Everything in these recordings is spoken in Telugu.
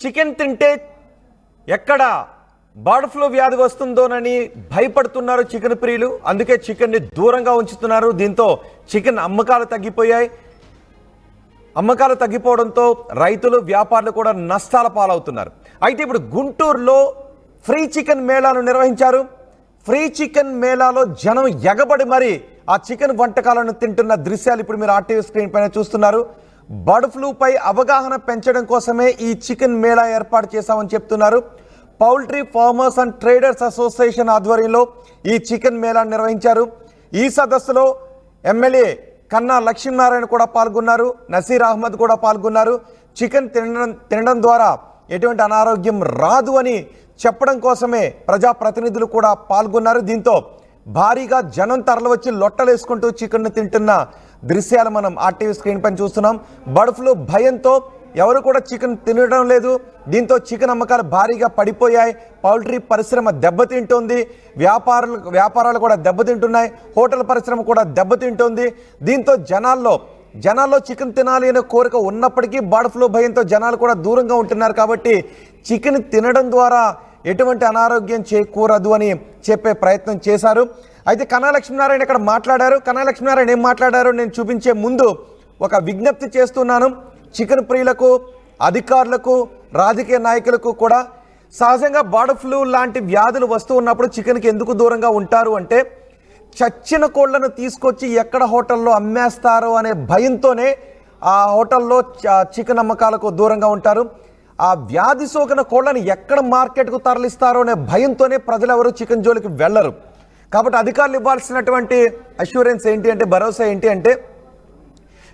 చికెన్ తింటే ఎక్కడ బర్డ్ ఫ్లూ వ్యాధి వస్తుందోనని భయపడుతున్నారు చికెన్ ప్రియులు. అందుకే చికెన్ని దూరంగా ఉంచుతున్నారు. దీంతో చికెన్ అమ్మకాలు తగ్గిపోయాయి. అమ్మకాలు తగ్గిపోవడంతో రైతులు వ్యాపారులు కూడా నష్టాల పాలవుతున్నారు. అయితే ఇప్పుడు గుంటూరులో ఫ్రీ చికెన్ మేళాను నిర్వహించారు. ఫ్రీ చికెన్ మేళాలో జనం ఎగబడి మరి ఆ చికెన్ వంటకాలను తింటున్న దృశ్యాలు ఇప్పుడు మీరు ఆర్టీవీ స్క్రీన్ పైన చూస్తున్నారు. బర్డ్ ఫ్లూపై అవగాహన పెంచడం కోసమే ఈ చికెన్ మేళా ఏర్పాటు చేశామని చెప్తున్నారు. Poultry farmers and traders association ఆధ్వర్యంలో ఈ చికెన్ మేళా నిర్వహించారు. ఈ సదస్సులో ఎమ్మెల్యే కన్నా లక్ష్మీనారాయణ కూడా పాల్గొన్నారు. నసీర్ అహ్మద్ కూడా పాల్గొన్నారు. చికెన్ తినడం ద్వారా ఎటువంటి అనారోగ్యం రాదు అని చెప్పడం కోసమే ప్రజాప్రతినిధులు కూడా పాల్గొన్నారు. దీంతో భారీగా జనం తరలివచ్చి లొట్టలేసుకుంటూ చికెన్ తింటున్న దృశ్యాలు మనం ఆర్టీవీ స్క్రీన్ పైన చూస్తున్నాం. బర్డ్ ఫ్లూ భయంతో ఎవరు కూడా చికెన్ తినడం లేదు. దీంతో చికెన్ అమ్మకాలు భారీగా పడిపోయాయి. పౌల్ట్రీ పరిశ్రమ దెబ్బతింటోంది. వ్యాపారాలు కూడా దెబ్బతింటున్నాయి. హోటల్ పరిశ్రమ కూడా దెబ్బతింటోంది. దీంతో జనాల్లో చికెన్ తినాలి అనే కోరిక ఉన్నప్పటికీ బర్డ్ ఫ్లూ భయంతో జనాలు కూడా దూరంగా ఉంటున్నారు. కాబట్టి చికెన్ తినడం ద్వారా ఎటువంటి అనారోగ్యం చేకూరదు అని చెప్పే ప్రయత్నం చేశారు. అయితే కన్నా లక్ష్మీనారాయణ ఇక్కడ మాట్లాడారు. కన్నా లక్ష్మీనారాయణ ఏం మాట్లాడారో నేను చూపించే ముందు ఒక విజ్ఞప్తి చేస్తున్నాను. చికెన్ ప్రియులకు, అధికారులకు, రాజకీయ నాయకులకు కూడా సహజంగా బర్డ్ ఫ్లూ లాంటి వ్యాధులు వస్తూ ఉన్నప్పుడు చికెన్కి ఎందుకు దూరంగా ఉంటారు అంటే చచ్చిన కోళ్లను తీసుకొచ్చి ఎక్కడ హోటల్లో అమ్మేస్తారో అనే భయంతోనే ఆ హోటల్లో చికెన్ అమ్మకాలకు దూరంగా ఉంటారు. ఆ వ్యాధి సోకిన కోళ్లను ఎక్కడ మార్కెట్కు తరలిస్తారో అనే భయంతోనే ప్రజలు ఎవరు చికెన్ జోలికి వెళ్ళరు. కాబట్టి అధికారులు ఇవ్వాల్సినటువంటి అష్యూరెన్స్ ఏంటి అంటే, భరోసా ఏంటి అంటే,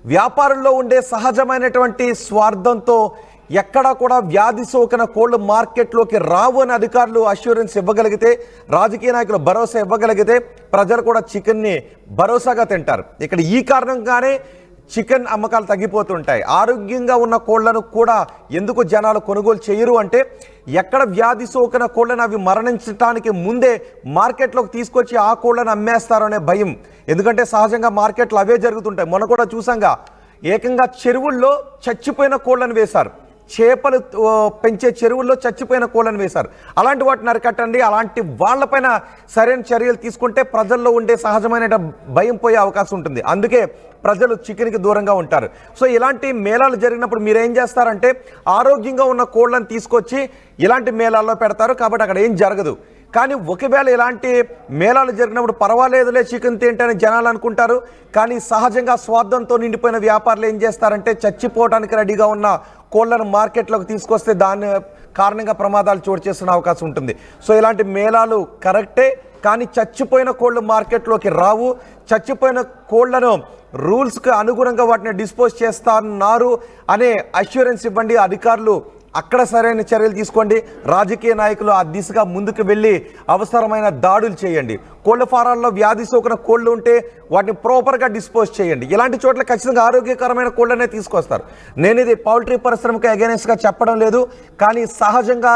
వ్యాపారంలో ఉండే సహజమైనటువంటి స్వార్థంతో ఎక్కడా కూడా వ్యాధి సోకిన కోళ్లు మార్కెట్లోకి రావు అని అధికారులు అష్యూరెన్స్ ఇవ్వగలిగితే, రాజకీయ నాయకులు భరోసా ఇవ్వగలిగితే ప్రజలు కూడా చికెన్ని భరోసాగా తింటారు. ఇక్కడ ఈ కారణంగానే చికెన్ అమ్మకాలు తగ్గిపోతుంటాయి. ఆరోగ్యంగా ఉన్న కోళ్లను కూడా ఎందుకు జనాలు కొనుగోలు చేయరు అంటే, ఎక్కడ వ్యాధి సోకిన కోళ్లను అవి మరణించడానికి ముందే మార్కెట్లోకి తీసుకొచ్చి ఆ కోళ్లను అమ్మేస్తారు అనే భయం. ఎందుకంటే సహజంగా మార్కెట్లో అవే జరుగుతుంటాయి. మొన్న కూడా చూసాంగా, ఏకంగా చెరువుల్లో చచ్చిపోయిన కోళ్లను వేశారు. చేపలు పెంచే చెరువుల్లో చచ్చిపోయిన కోళ్లను వేశారు. అలాంటి వాటిని అరికట్టండి. అలాంటి వాళ్ళపైన సరైన చర్యలు తీసుకుంటే ప్రజల్లో ఉండే సహజమైన భయం పోయే అవకాశం ఉంటుంది. అందుకే ప్రజలు చికెన్కి దూరంగా ఉంటారు. సో ఇలాంటి మేళాలు జరిగినప్పుడు మీరు ఏం చేస్తారంటే, ఆరోగ్యంగా ఉన్న కోళ్లను తీసుకొచ్చి ఇలాంటి మేళాల్లో పెడతారు. కాబట్టి అక్కడ ఏం జరగదు. కానీ ఒకవేళ ఇలాంటి మేళాలు జరిగినప్పుడు పర్వాలేదులే చికెన్ తింటేనే జనాలు అనుకుంటారు. కానీ సహజంగా స్వార్థంతో నిండిపోయిన వ్యాపారులు ఏం చేస్తారంటే, చచ్చిపోవడానికి రెడీగా ఉన్న కోళ్లను మార్కెట్లోకి తీసుకొస్తే దాని కారణంగా ప్రమాదాలు చోటు చేసుకునే అవకాశం ఉంటుంది. సో ఇలాంటి మేళాలు కరెక్టే, కానీ చచ్చిపోయిన కోళ్ళు మార్కెట్లోకి రావు. చచ్చిపోయిన కోళ్లను రూల్స్కి అనుగుణంగా వాటిని డిస్పోజ్ చేస్తున్నారు అనే అష్యూరెన్స్ ఇవ్వండి. అధికారులు అక్కడ సరైన చర్యలు తీసుకోండి. రాజకీయ నాయకులు ఆ దిశగా ముందుకు వెళ్ళి అవసరమైన దాడులు చేయండి. కోళ్ల ఫారాల్లో వ్యాధి సోకిన కోళ్ళు ఉంటే వాటిని ప్రాపర్గా డిస్పోజ్ చేయండి. ఇలాంటి చోట్ల ఖచ్చితంగా ఆరోగ్యకరమైన కోళ్ళనే తీసుకొస్తారు. నేను ఇది పౌల్ట్రీ పరిశ్రమకు అగైనెస్ట్గా చెప్పడం లేదు. కానీ సహజంగా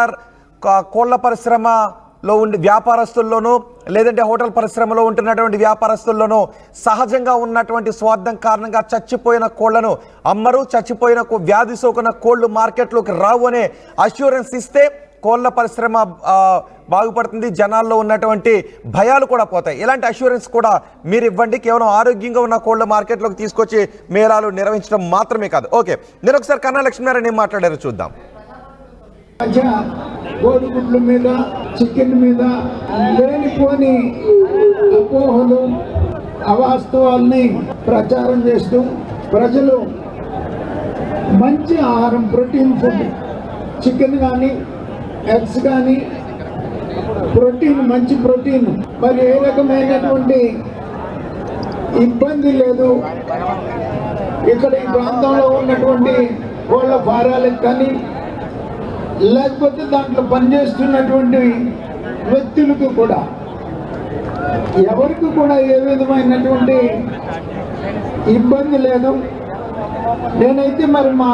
కోళ్ల పరిశ్రమలో ఉండే వ్యాపారస్తుల్లోనూ, లేదంటే హోటల్ పరిశ్రమలో ఉంటున్నటువంటి వ్యాపారస్తుల్లోనూ సహజంగా ఉన్నటువంటి స్వార్థం కారణంగా చచ్చిపోయిన కోళ్లను అమ్మరు. చచ్చిపోయిన వ్యాధి సోకిన కోళ్లు మార్కెట్లోకి రావు అనే అష్యూరెన్స్ ఇస్తే కోళ్ల పరిశ్రమ బాగుపడుతుంది. జనాల్లో ఉన్నటువంటి భయాలు కూడా పోతాయి. ఇలాంటి అష్యూరెన్స్ కూడా మీరు ఇవ్వండి. కేవలం ఆరోగ్యంగా ఉన్న కోళ్ల మార్కెట్లోకి తీసుకొచ్చి మేళాలు నిర్వహించడం మాత్రమే కాదు. ఓకే, నేను ఒకసారి కన్నా లక్ష్మీనారాయణ ఏం మాట్లాడారో చూద్దాం. కోడిగుడ్ల మీద, చికెన్ మీద లేనిపోని అపోహలు, అవాస్తవాల్ని ప్రచారం చేస్తూ ప్రజలు మంచి ఆహారం, ప్రోటీన్ ఫుడ్, చికెన్ కానీ, ఎగ్స్ కానీ, ప్రోటీన్, మంచి ప్రోటీన్, మరి ఏ రకమైనటువంటి ఇబ్బంది లేదు. ఇక్కడ ఈ ప్రాంతంలో ఉన్నటువంటి కోళ్ళ ఫారాలకు కానీ, లేకపోతే దాంట్లో పనిచేస్తున్నటువంటి వ్యక్తులకు కూడా ఎవరికి కూడా ఏ విధమైనటువంటి ఇబ్బంది లేదు. నేనైతే మరి మా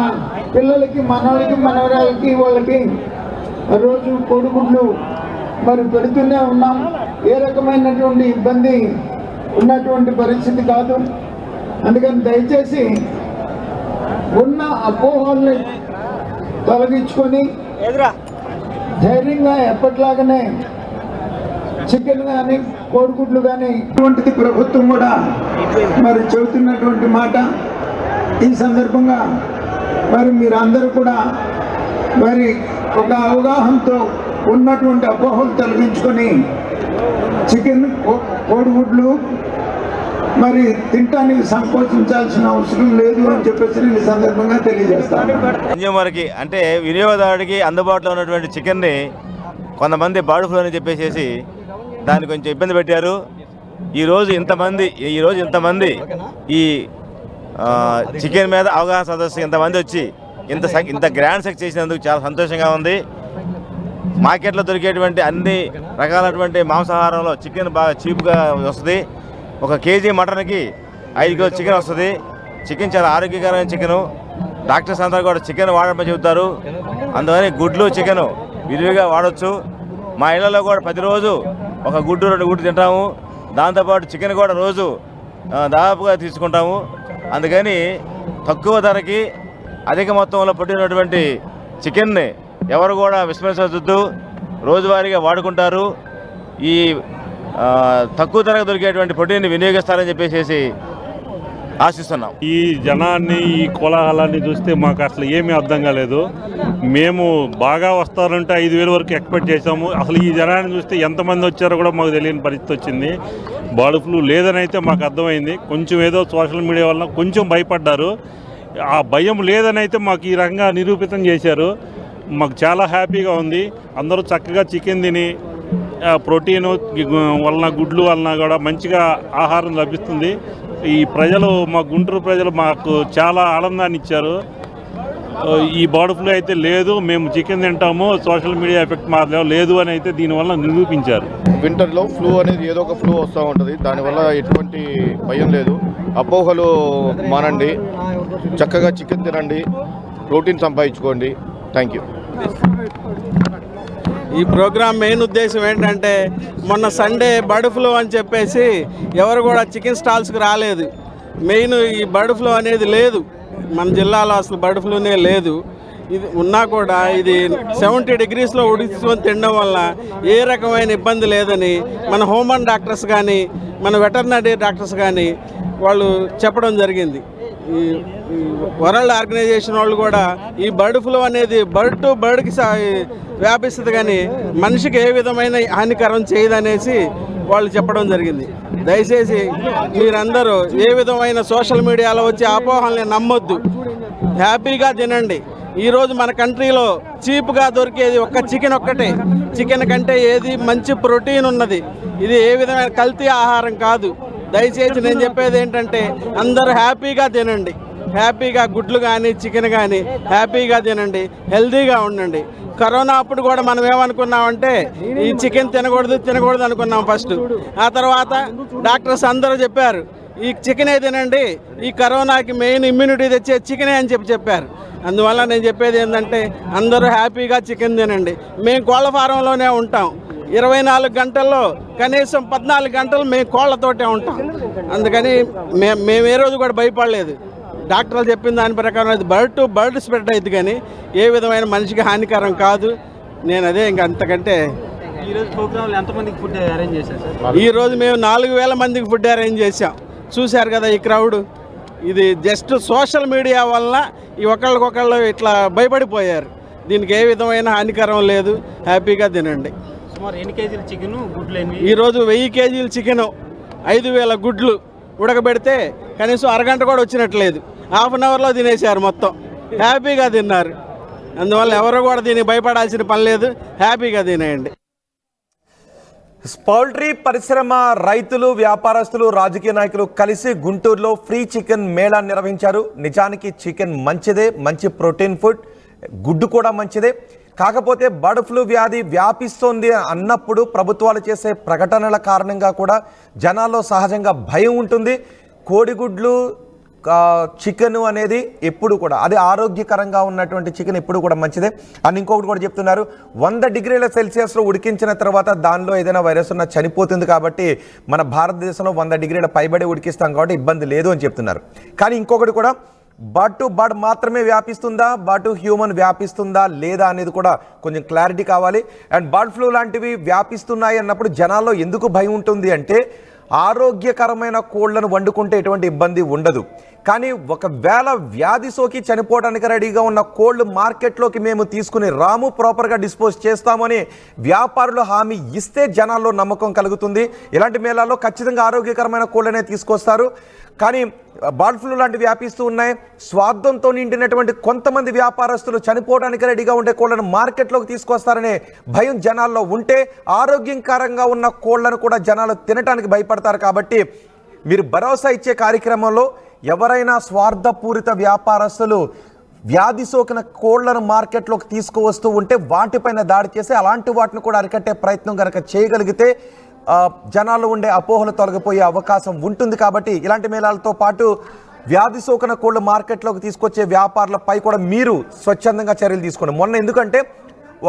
పిల్లలకి, మనవాళ్ళకి, మనవరాలకి, వాళ్ళకి రోజు కోడిగుడ్లు మరి పెడుతూనే ఉన్నాం. ఏ రకమైనటువంటి ఇబ్బంది ఉన్నటువంటి పరిస్థితి కాదు. అందుకని దయచేసి ఉన్న అపోహల్ని తొలగించుకొని ధైర్యంగా ఎప్పటిలాగానే చికెన్ కానీ కోడిగుడ్లు కానీ ఇటువంటిది ప్రభుత్వం కూడా మరి చెబుతున్నటువంటి మాట. ఈ సందర్భంగా మరి మీరందరూ కూడా మరి ఒక అవగాహనతో ఉన్నటువంటి అపోహలు తొలగించుకొని చికెన్ కోడిగుడ్లు మరి తినటానికి సంకోచించాల్సిన అవసరం లేదు అని చెప్పేసి నేను ఈ సందర్భంగా తెలియజేస్తాను. కన్జ్యూమర్కి అంటే వినియోగదారుడికి అందుబాటులో ఉన్నటువంటి చికెన్ని కొంతమంది బర్డ్ ఫ్లూ అని చెప్పేసి దాన్ని కొంచెం ఇబ్బంది పెట్టారు. ఈరోజు ఇంతమంది ఈ చికెన్ మీద అవగాహన సదస్సు ఇంతమంది వచ్చి ఇంత గ్రాండ్ సక్సెస్ చేసినందుకు చాలా సంతోషంగా ఉంది. మార్కెట్లో దొరికేటువంటి అన్ని రకాలైనటువంటి మాంసాహారంలో చికెన్ బాగా చీప్గా వస్తుంది. 1 కేజీ మటన్కి 5 కిలో చికెన్ వస్తుంది. చికెన్ చాలా ఆరోగ్యకరమైన చికెను. డాక్టర్స్ అందరూ కూడా చికెన్ వాడమని చెబుతారు. అందుకని గుడ్లు చికెను విరివిగా వాడచ్చు. మా ఇళ్లలో కూడా ప్రతిరోజు 1 గుడ్డు 2 గుడ్డు తింటాము. దాంతోపాటు చికెన్ కూడా రోజు దాదాపుగా తీసుకుంటాము. అందుకని తక్కువ ధరకి అధిక మొత్తంలో పట్టినటువంటి చికెన్ని ఎవరు కూడా విస్మరించవద్దు. రోజువారీగా వాడుకుంటారు. ఈ తక్కువ ధరకు దొరికేటువంటి ప్రోటీన్ని వినియోగిస్తారని చెప్పేసి ఆశిస్తున్నాం. ఈ జనాన్ని ఈ కోలాహలాన్ని చూస్తే మాకు అసలు ఏమీ అర్థం కాలేదు. మేము బాగా వస్తారంటే 5,000 వరకు ఎక్స్పెక్ట్ చేసాము. అసలు ఈ జనాన్ని చూస్తే ఎంతమంది వచ్చారో కూడా మాకు తెలియని పరిస్థితి వచ్చింది. బర్డ్ ఫ్లూ లేదని అయితే మాకు అర్థమైంది. కొంచెం ఏదో సోషల్ మీడియా వల్ల కొంచెం భయపడ్డారు. ఆ భయం లేదని అయితే మాకు ఈ రకంగా నిరూపితం చేశారు. మాకు చాలా హ్యాపీగా ఉంది. అందరూ చక్కగా చికెన్ తిని ప్రోటీను వలన గుడ్లు వలన కూడా మంచిగా ఆహారం లభిస్తుంది. ఈ ప్రజలు మా గుంటూరు ప్రజలు మాకు చాలా ఆనందాన్ని ఇచ్చారు. ఈ బర్డ్ ఫ్లూ అయితే లేదు, మేము చికెన్ తింటాము, సోషల్ మీడియా ఎఫెక్ట్ మాత్రం లేదు అని అయితే దీనివల్ల నిరూపించారు. వింటర్లో ఫ్లూ అనేది ఏదో ఒక ఫ్లూ వస్తూ ఉంటుంది. దానివల్ల ఎటువంటి భయం లేదు. అపోహలు మానండి, చక్కగా చికెన్ తినండి, ప్రోటీన్ సంపాదించుకోండి. Thank you. ఈ ప్రోగ్రాం మెయిన్ ఉద్దేశం ఏంటంటే మొన్న సండే బర్డ్ ఫ్లూ అని చెప్పేసి ఎవరు కూడా చికెన్ స్టాల్స్కి రాలేదు. మెయిన్ ఈ బర్డ్ ఫ్లూ అనేది లేదు మన జిల్లాలో, అసలు బర్డ్ ఫ్లూనే లేదు. ఇది ఉన్నా కూడా ఇది 70 డిగ్రీస్లో ఉడికించుకొని తినడం వల్ల ఏ రకమైన ఇబ్బంది లేదని మన హ్యూమన్ డాక్టర్స్ కానీ మన వెటర్నరీ డాక్టర్స్ కానీ వాళ్ళు చెప్పడం జరిగింది. ఈ వరల్డ్ ఆర్గనైజేషన్ వాళ్ళు కూడా ఈ బర్డ్ ఫ్లూ అనేది బర్డ్ టు బర్డ్కి వ్యాపిస్తుంది కానీ మనిషికి ఏ విధమైన హానికరం చేయదనేసి వాళ్ళు చెప్పడం జరిగింది. దయచేసి మీరందరూ ఏ విధమైన సోషల్ మీడియాలో వచ్చే అపోహల్ని నమ్మొద్దు, హ్యాపీగా తినండి. ఈరోజు మన కంట్రీలో చీప్గా దొరికేది ఒక్క చికెన్ ఒక్కటే. చికెన్ కంటే ఏది మంచి ప్రోటీన్ ఉన్నది. ఇది ఏ విధమైన కల్తీ ఆహారం కాదు. దయచేసి నేను చెప్పేది ఏంటంటే అందరూ హ్యాపీగా తినండి, హ్యాపీగా గుడ్లు కానీ చికెన్ కానీ హ్యాపీగా తినండి, హెల్తీగా ఉండండి. కరోనా అప్పుడు కూడా మనం ఏమనుకున్నామంటే ఈ చికెన్ తినకూడదు అనుకున్నాం ఫస్ట్. ఆ తర్వాత డాక్టర్స్ అందరూ చెప్పారు ఈ చికెనే తినండి, ఈ కరోనాకి మెయిన్ ఇమ్యూనిటీ తెచ్చే చికెనే అని చెప్పారు. అందువల్ల నేను చెప్పేది ఏంటంటే అందరూ హ్యాపీగా చికెన్ తినండి. మేము కోళ్ళ ఫారంలోనే ఉంటాం. 24 గంటల్లో కనీసం 14 గంటలు మేము కోళ్ళతోటే ఉంటాం. అందుకని మేము ఏ రోజు కూడా భయపడలేదు. డాక్టర్లు చెప్పిన దాని ప్రకారం అది బర్డ్ టు బర్డ్ స్ప్రెడ్ అయింది కానీ ఏ విధమైన మనిషికి హానికరం కాదు. నేను అదే ఇంకా అంతకంటే. ఈరోజు ప్రోగ్రాంలో ఎంతమందికి ఫుడ్ అరేంజ్ చేశారు సార్? ఈరోజు మేము 4,000 మందికి ఫుడ్ అరేంజ్ చేసాం. చూశారు కదా ఈ క్రౌడ్. ఇది జస్ట్ సోషల్ మీడియా వల్ల ఈ ఒకళ్ళకొకళ్ళు ఇట్లా భయపడిపోయారు. దీనికి ఏ విధమైన హానికరం లేదు, హ్యాపీగా తినండి. సుమారు ఎన్ని కేజీలు చికెన్ గుడ్లు? ఈరోజు 1000 కేజీలు చికెను, 5,000 గుడ్లు ఉడకబెడితే కనీసం అరగంట కూడా వచ్చినట్లేదు. హాఫ్ అన్ అవర్లో తినేశారు మొత్తం. హ్యాపీగా తిన్నారు. అందువల్ల ఎవరు కూడా దీనికి భయపడాల్సిన పని లేదు, హ్యాపీగా తినేయండి. పౌల్ట్రీ పరిశ్రమ రైతులు, వ్యాపారస్తులు, రాజకీయ నాయకులు కలిసి గుంటూరులో ఫ్రీ చికెన్ మేళా నిర్వహించారు. నిజానికి చికెన్ మంచిదే, మంచి ప్రోటీన్ ఫుడ్, గుడ్డు కూడా మంచిదే. కాకపోతే బర్డ్ ఫ్లూ వ్యాధి వ్యాపిస్తోంది అన్నప్పుడు ప్రభుత్వాలు చేసే ప్రకటనల కారణంగా కూడా జనాల్లో సహజంగా భయం ఉంటుంది. కోడిగుడ్లు, చికెన్ అనేది ఎప్పుడు కూడా అది ఆరోగ్యకరంగా ఉన్నటువంటి చికెన్ ఎప్పుడు కూడా మంచిదే అని ఇంకొకటి కూడా చెప్తున్నారు. 100 డిగ్రీల సెల్సియస్లో ఉడికించిన తర్వాత దానిలో ఏదైనా వైరస్ ఉన్నా చనిపోతుంది. కాబట్టి మన భారతదేశంలో 100 డిగ్రీల పైబడి ఉడికిస్తాం కాబట్టి ఇబ్బంది లేదు అని చెప్తున్నారు. కానీ ఇంకొకటి కూడా బర్డ్ మాత్రమే వ్యాపిస్తుందా, బర్డ్ టు హ్యూమన్ వ్యాపిస్తుందా లేదా అనేది కూడా కొంచెం క్లారిటీ కావాలి. అండ్ బర్డ్ ఫ్లూ లాంటివి వ్యాపిస్తున్నాయి అన్నప్పుడు జనాల్లో ఎందుకు భయం ఉంటుంది అంటే, ఆరోగ్యకరమైన కోళ్లను వండుకుంటే ఎటువంటి ఇబ్బంది ఉండదు, కానీ ఒకవేళ వ్యాధి సోకి చనిపోవడానికి రెడీగా ఉన్న కోళ్ళు మార్కెట్లోకి మేము తీసుకుని రాము, ప్రాపర్గా డిస్పోజ్ చేస్తామని వ్యాపారులు హామీ ఇస్తే జనాల్లో నమ్మకం కలుగుతుంది. ఇలాంటి మేళాల్లో ఖచ్చితంగా ఆరోగ్యకరమైన కోళ్ళనే తీసుకొస్తారు. కానీ బర్డ్ ఫ్లూ లాంటివి వ్యాపిస్తూ ఉన్నాయి. స్వార్థంతో నిండినటువంటి కొంతమంది వ్యాపారస్తులు చనిపోవడానికి రెడీగా ఉండే కోళ్లను మార్కెట్లోకి తీసుకొస్తారనే భయం జనాల్లో ఉంటే, ఆరోగ్యకరంగా ఉన్న కోళ్లను కూడా జనాలు తినడానికి భయపడతారు. కాబట్టి మీరు భరోసా ఇచ్చే కార్యక్రమంలో ఎవరైనా స్వార్థపూరిత వ్యాపారస్తులు వ్యాధి సోకిన కోళ్లను మార్కెట్లోకి తీసుకువస్తూ ఉంటే వాటిపైన దాడి చేసి అలాంటి వాటిని కూడా అరికట్టే ప్రయత్నం కనుక చేయగలిగితే జనాలు ఉండే అపోహలు తొలగిపోయే అవకాశం ఉంటుంది. కాబట్టి ఇలాంటి మేళాలతో పాటు వ్యాధి సోకిన కోళ్ళు మార్కెట్లోకి తీసుకొచ్చే వ్యాపారులపై కూడా మీరు స్వచ్ఛందంగా చర్యలు తీసుకోండి. మొన్న ఎందుకంటే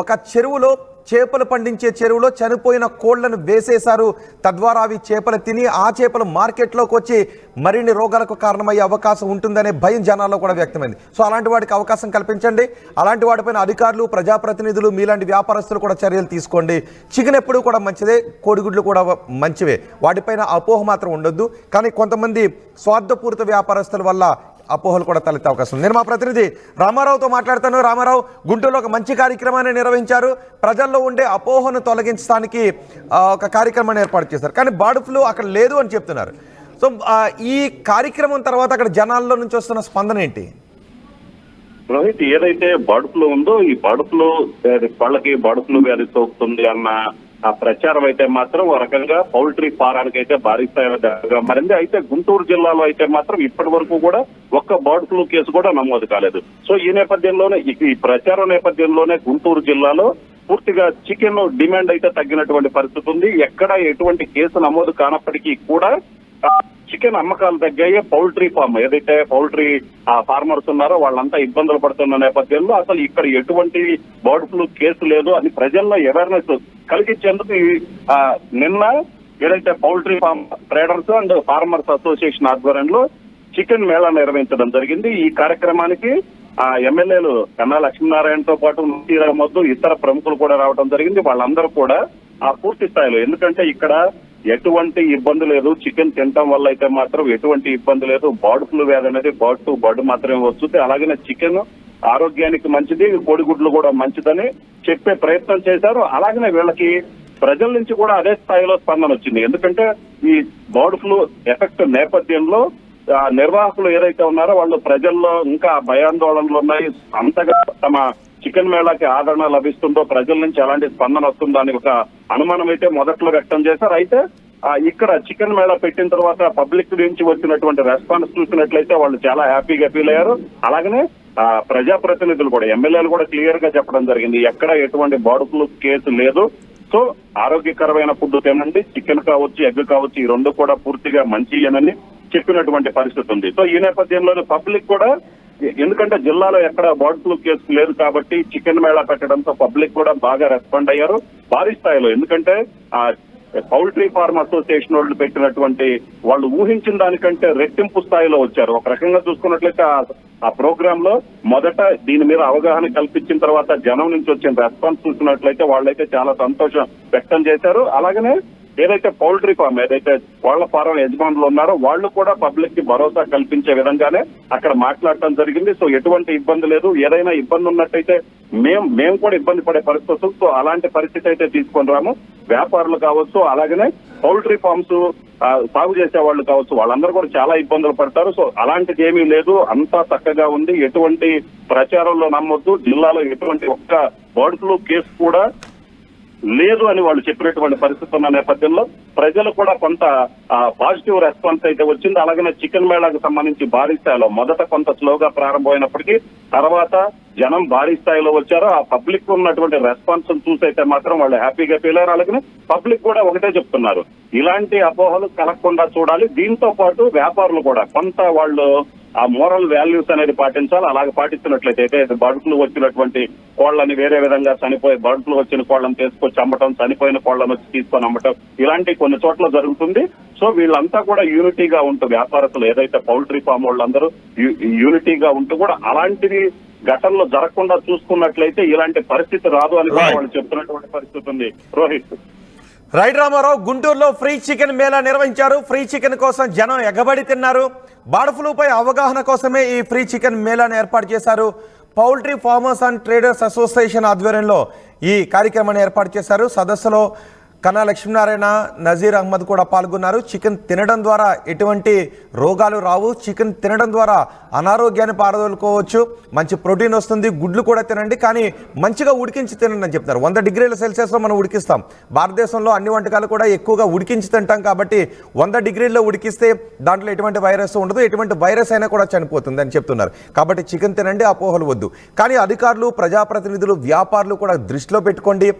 ఒక చెరువులో, చేపలు పండించే చెరువులో చనిపోయిన కోళ్లను వేసేశారు. తద్వారా అవి చేపలు తిని ఆ చేపలు మార్కెట్లోకి వచ్చి మరిన్ని రోగాలకు కారణమయ్యే అవకాశం ఉంటుందనే భయం జనాల్లో కూడా వ్యక్తమైంది. సో అలాంటి వాటికి అవకాశం కల్పించండి. అలాంటి వాటిపైన అధికారులు, ప్రజాప్రతినిధులు, మీలాంటి వ్యాపారస్తులు కూడా చర్యలు తీసుకోండి. చికెన్ ఎప్పుడు కూడా మంచిదే, కోడిగుడ్లు కూడా మంచివే, వాటిపైన అపోహ మాత్రం ఉండొద్దు. కానీ కొంతమంది స్వార్థపూరిత వ్యాపారస్తుల వల్ల అపోహలు కూడా తలెత్తే అవకాశం ఉంది. నేను మా ప్రతినిధి రామారావుతో మాట్లాడతాను. రామారావు, గుంటూరులో ఒక మంచి కార్యక్రమాన్ని నిర్వహించారు. ప్రజల్లో ఉండే అపోహను తొలగించడానికి ఒక కార్యక్రమాన్ని ఏర్పాటు చేశారు. కానీ బర్డ్ ఫ్లూ అక్కడ లేదు అని చెప్తున్నారు. సో ఈ కార్యక్రమం తర్వాత అక్కడ జనాల్లో నుంచి వస్తున్న స్పందన ఏంటి? రోహిత్, ఏదైతే బర్డ్ ఫ్లూ ఉందో ఈ బర్డ్ ఫ్లూ వాళ్ళకి బర్డ్ ఫ్లూ వ్యాధి సోకుతుంది అన్న ఆ ప్రచారం అయితే మాత్రం ఒక రకంగా పౌల్ట్రీ ఫారానికి అయితే భారీ స్థాయిలో మారింది. అయితే గుంటూరు జిల్లాలో అయితే మాత్రం ఇప్పటి వరకు కూడా ఒక్క బర్డ్ ఫ్లూ కేసు కూడా నమోదు కాలేదు. సో ఈ నేపథ్యంలోనే, ఈ ప్రచారం నేపథ్యంలోనే గుంటూరు జిల్లాలో పూర్తిగా చికెన్ డిమాండ్ అయితే తగ్గినటువంటి పరిస్థితి ఉంది. ఎక్కడ ఎటువంటి కేసు నమోదు కానప్పటికీ కూడా చికెన్ అమ్మకాలు తగ్గాయి. పౌల్ట్రీ ఫార్మ్ ఏదైతే పౌల్ట్రీ ఫార్మర్స్ ఉన్నారో వాళ్ళంతా ఇబ్బందులు పడుతున్న నేపథ్యంలో అసలు ఇక్కడ ఎటువంటి బర్డ్ ఫ్లూ కేసు లేదు అని ప్రజల్లో అవేర్నెస్ కలిగించేందుకు నిన్న ఏదైతే poultry farm traders and farmers association ఆధ్వర్యంలో చికెన్ మేళా నిర్వహించడం జరిగింది. ఈ కార్యక్రమానికి ఎమ్మెల్యేలు కన్నా లక్ష్మీనారాయణతో పాటు మొద్దు ఇతర ప్రముఖులు కూడా రావడం జరిగింది. వాళ్ళందరూ కూడా పూర్తి స్థాయిలో, ఎందుకంటే ఇక్కడ ఎటువంటి ఇబ్బంది లేదు, చికెన్ తినడం వల్ల అయితే మాత్రం ఎటువంటి ఇబ్బంది లేదు, బర్డ్ ఫ్లూ వ్యాధి అనేది బర్డ్ టు బర్డ్ మాత్రమే వస్తుంది, అలాగే చికెన్ ఆరోగ్యానికి మంచిది, కోడిగుడ్లు కూడా మంచిదని చెప్పే ప్రయత్నం చేశారు. అలాగనే వీళ్ళకి ప్రజల నుంచి కూడా అదే స్థాయిలో స్పందన వచ్చింది. ఎందుకంటే ఈ బర్డ్ ఫ్లూ ఎఫెక్ట్ నేపథ్యంలో నిర్వాహకులు ఏదైతే ఉన్నారో వాళ్ళు ప్రజల్లో ఇంకా భయాందోళనలు ఉన్నాయి. అంతగా తమ చికెన్ మేళాకి ఆదరణ లభిస్తుందో, ప్రజల నుంచి ఎలాంటి స్పందన వస్తుందో అని ఒక అనుమానం అయితే మొదట్లో వ్యక్తం చేశారు. అయితే ఇక్కడ చికెన్ మేళా పెట్టిన తర్వాత పబ్లిక్ నుంచి వచ్చినటువంటి రెస్పాన్స్ చూసినట్లయితే వాళ్ళు చాలా హ్యాపీగా ఫీల్ అయ్యారు. అలాగనే ప్రజాప్రతినిధులు కూడా, ఎమ్మెల్యేలు కూడా క్లియర్ గా చెప్పడం జరిగింది, ఎక్కడ ఎటువంటి బర్డ్ ఫ్లూ కేసు లేదు. సో ఆరోగ్యకరమైన ఫుడ్ తినండి, చికెన్ కావచ్చు, ఎగ్ కావచ్చు, ఈ రెండు కూడా పూర్తిగా మంచియనని చెప్పినటువంటి పరిస్థితి ఉంది. సో ఈ నేపథ్యంలో పబ్లిక్ కూడా, ఎందుకంటే జిల్లాలో ఎక్కడ బర్డ్ ఫ్లూ కేసు లేదు కాబట్టి చికెన్ మేళా పెట్టడంతో పబ్లిక్ కూడా బాగా రెస్పాండ్ అయ్యారు భారీ స్థాయిలో. ఎందుకంటే పౌల్ట్రీ ఫార్మ్ అసోసియేషన్ వాళ్ళు పెట్టినటువంటి, వాళ్ళు ఊహించిన దానికంటే రెట్టింపు స్థాయిలో వచ్చారు. ఒక రకంగా చూసుకున్నట్లయితే ఆ ప్రోగ్రామ్ లో మొదట దీని మీద అవగాహన కల్పించిన తర్వాత జనం నుంచి వచ్చిన రెస్పాన్స్ చూసినట్లయితే వాళ్ళైతే చాలా సంతోషం వ్యక్తం చేశారు. అలాగనే ఏదైతే పౌల్ట్రీ ఫార్మ్, ఏదైతే కోళ్ల ఫారం యజమానులు ఉన్నారో వాళ్ళు కూడా పబ్లిక్ కి భరోసా కల్పించే విధంగానే అక్కడ మాట్లాడటం జరిగింది. సో ఎటువంటి ఇబ్బంది లేదు, ఏదైనా ఇబ్బంది ఉన్నట్టయితే మేము కూడా ఇబ్బంది పడే పరిస్థితులు, సో అలాంటి పరిస్థితి అయితే తీసుకొని రాము. వ్యాపారులు కావచ్చు, అలాగనే పౌల్ట్రీ ఫార్మ్స్ సాగు చేసే వాళ్ళు కావచ్చు, వాళ్ళందరూ కూడా చాలా ఇబ్బందులు పడతారు. సో అలాంటిది ఏమీ లేదు, అంతా చక్కగా ఉంది, ఎటువంటి ప్రచారంలో నమ్మొద్దు, జిల్లాలో ఎటువంటి ఒక్క బర్డ్ ఫ్లూ కేసు కూడా లేదు అని వాళ్ళు చెప్పినటువంటి పరిస్థితి ఉన్న నేపథ్యంలో ప్రజలు కూడా కొంత పాజిటివ్ రెస్పాన్స్ అయితే వచ్చింది. అలాగనే చికెన్ మేళాకు సంబంధించి భారీ స్థాయిలో మొదట కొంత స్లోగా ప్రారంభమైనప్పటికీ తర్వాత జనం భారీ స్థాయిలో వచ్చారు. ఆ పబ్లిక్ ఉన్నటువంటి రెస్పాన్స్ చూసైతే మాత్రం వాళ్ళు హ్యాపీగా ఫీల్ అయ్యారు. అలాగనే పబ్లిక్ కూడా ఒకటే చెప్తున్నారు, ఇలాంటి అపోహలు కలగకుండా చూడాలి. దీంతో పాటు వ్యాపారులు కూడా కొంత వాళ్ళు ఆ మోరల్ వాల్యూస్ అనేది పాటించాలి. అలాగే పాటిస్తున్నట్లయితే బర్డ్ ఫ్లూ వచ్చినటువంటి కోళ్లని వేరే విధంగా బర్డ్ ఫ్లూ వచ్చిన కోళ్లను తీసుకొచ్చి అమ్మటం, చనిపోయిన కోళ్లను వచ్చి తీసుకొని అమ్మటం, ఇలాంటి కొన్ని కొన్ని చోట్ల జరుగుతుంది. సో వీళ్ళంతా కూడా యూనిటీగా ఉంటూ వ్యాపారస్తులు ఏదైతే పౌల్ట్రీ ఫామ్ వాళ్ళందరూ యూనిటీగా ఉంటూ కూడా అలాంటివి ఘటనలో జరగకుండా చూసుకున్నట్లయితే ఇలాంటి పరిస్థితి రాదు అని కూడా వాళ్ళు చెప్తున్నటువంటి పరిస్థితి ఉంది. రోహిత్. రైట్ రామారావు, గుంటూరులో ఫ్రీ చికెన్ మేళా నిర్వహించారు. ఫ్రీ చికెన్ కోసం జనం ఎగబడి తిన్నారు. బర్డ్ ఫ్లూపై అవగాహన కోసమే ఈ ఫ్రీ చికెన్ మేళాను ఏర్పాటు చేశారు. Poultry farmers and traders association ఆధ్వర్యంలో ఈ కార్యక్రమాన్ని ఏర్పాటు చేశారు. సదస్సులో కన్నా లక్ష్మీనారాయణ, నజీర్ అహ్మద్ కూడా పాల్గొన్నారు. చికెన్ తినడం ద్వారా ఎటువంటి రోగాలు రావు, చికెన్ తినడం ద్వారా అనారోగ్యాన్ని పారదోలుకోవచ్చు, మంచి ప్రోటీన్ వస్తుంది, గుడ్లు కూడా తినండి, కానీ మంచిగా ఉడికించి తినండి అని చెప్తారు. 100 డిగ్రీల సెల్సియస్లో మనం ఉడికిస్తాం. భారతదేశంలో అన్ని వంటకాలు కూడా ఎక్కువగా ఉడికించి తింటాం కాబట్టి 100 డిగ్రీల్లో ఉడికిస్తే దాంట్లో ఎటువంటి వైరస్ ఉండదు, ఎటువంటి వైరస్ అయినా కూడా చనిపోతుంది అని చెప్తున్నారు. కాబట్టి చికెన్ తినండి, అపోహలు వద్దు. కానీ అధికారులు, ప్రజాప్రతినిధులు, వ్యాపారులు కూడా దృష్టిలో పెట్టుకోండి.